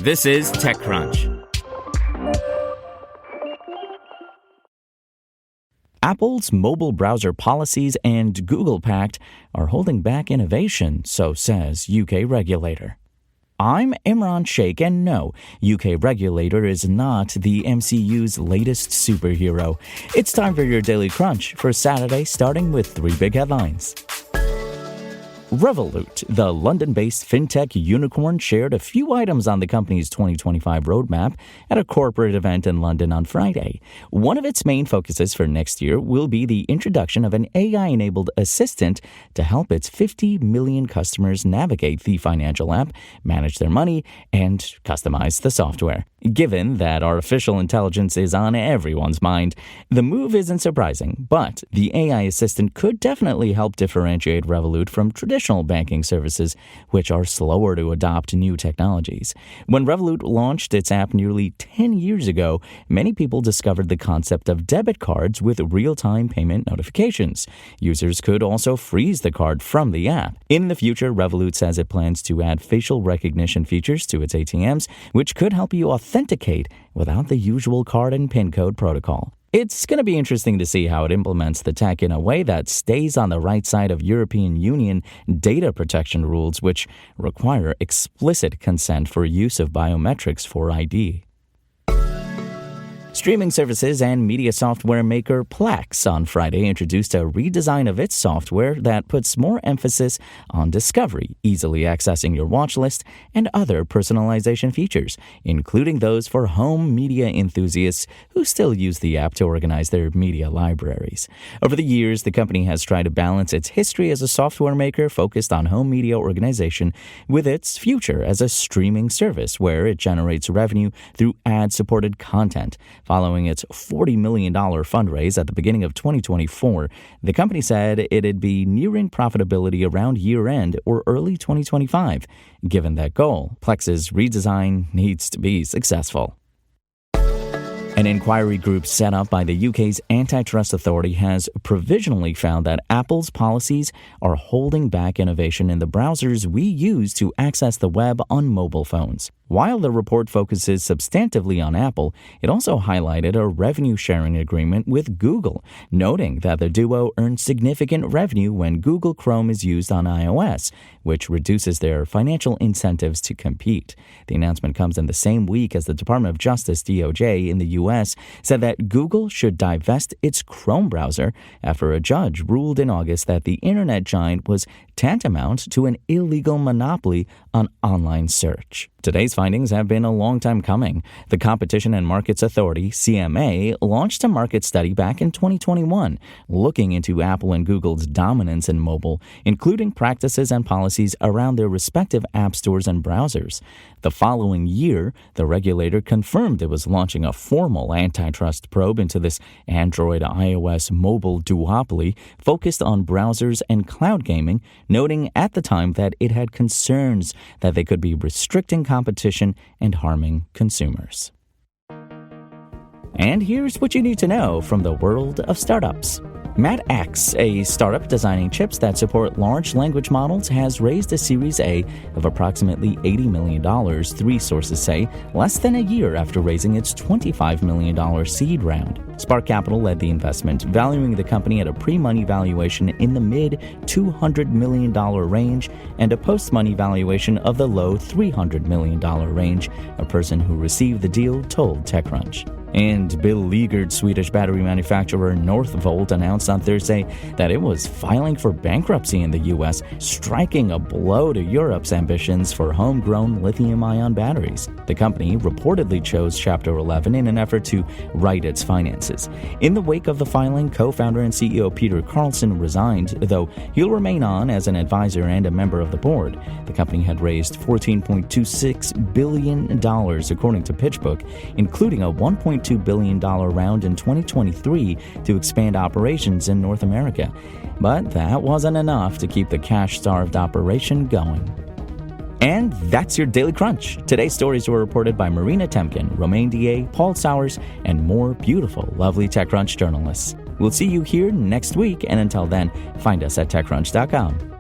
This is TechCrunch. Apple's mobile browser policies and Google Pact are holding back innovation, so says UK regulator. I'm Imran Sheikh, and no, UK regulator is not the MCU's latest superhero. It's time for your Daily Crunch for Saturday, starting with 3 big headlines. Revolut, the London-based fintech unicorn, shared a few items on the company's 2025 roadmap at a corporate event in London on Friday. One of its main focuses for next year will be the introduction of an AI-enabled assistant to help its 50 million customers navigate the financial app, manage their money, and customize the software. Given that artificial intelligence is on everyone's mind, the move isn't surprising, but the AI assistant could definitely help differentiate Revolut from traditional banking services, which are slower to adopt new technologies. When Revolut launched its app nearly 10 years ago, many people discovered the concept of debit cards with real-time payment notifications. Users could also freeze the card from the app. In the future, Revolut says it plans to add facial recognition features to its ATMs, which could help you authenticate without the usual card and PIN code protocol. It's going to be interesting to see how it implements the tech in a way that stays on the right side of European Union data protection rules, which require explicit consent for use of biometrics for ID. Streaming services and media software maker Plex on Friday introduced a redesign of its software that puts more emphasis on discovery, easily accessing your watch list, and other personalization features, including those for home media enthusiasts who still use the app to organize their media libraries. Over the years, the company has tried to balance its history as a software maker focused on home media organization with its future as a streaming service where it generates revenue through ad-supported content. Following its $40 million fundraise at the beginning of 2024, the company said it'd be nearing profitability around year-end or early 2025. Given that goal, Plex's redesign needs to be successful. An inquiry group set up by the UK's antitrust authority has provisionally found that Apple's policies are holding back innovation in the browsers we use to access the web on mobile phones. While the report focuses substantively on Apple, it also highlighted a revenue-sharing agreement with Google, noting that the duo earned significant revenue when Google Chrome is used on iOS, which reduces their financial incentives to compete. The announcement comes in the same week as the Department of Justice, DOJ, in the U.S. said that Google should divest its Chrome browser after a judge ruled in August that the internet giant was tantamount to an illegal monopoly on online search. Today's findings have been a long time coming. The Competition and Markets Authority, CMA, launched a market study back in 2021, looking into Apple and Google's dominance in mobile, including practices and policies around their respective app stores and browsers. The following year, the regulator confirmed it was launching a formal antitrust probe into this Android-iOS mobile duopoly focused on browsers and cloud gaming, noting at the time that it had concerns that they could be restricting competition and harming consumers. And here's what you need to know from the world of startups. MatX, a startup designing chips that support large language models, has raised a Series A of approximately $80 million, 3 sources say, less than a year after raising its $25 million seed round. Spark Capital led the investment, valuing the company at a pre-money valuation in the mid-$200 million range and a post-money valuation of the low $300 million range, a person who received the deal told TechCrunch. And beleaguered Swedish battery manufacturer Northvolt announced on Thursday that it was filing for bankruptcy in the U.S., striking a blow to Europe's ambitions for homegrown lithium-ion batteries. The company reportedly chose Chapter 11 in an effort to right its finances. In the wake of the filing, co-founder and CEO Peter Carlson resigned, though he'll remain on as an advisor and a member of the board. The company had raised $14.26 billion, according to PitchBook, including a $1.2 billion round in 2023 to expand operations in North America. But that wasn't enough to keep the cash-starved operation going. And that's your Daily Crunch. Today's stories were reported by Marina Temkin, Romain Dier, Paul Sowers, and more beautiful, lovely TechCrunch journalists. We'll see you here next week, and until then, find us at TechCrunch.com.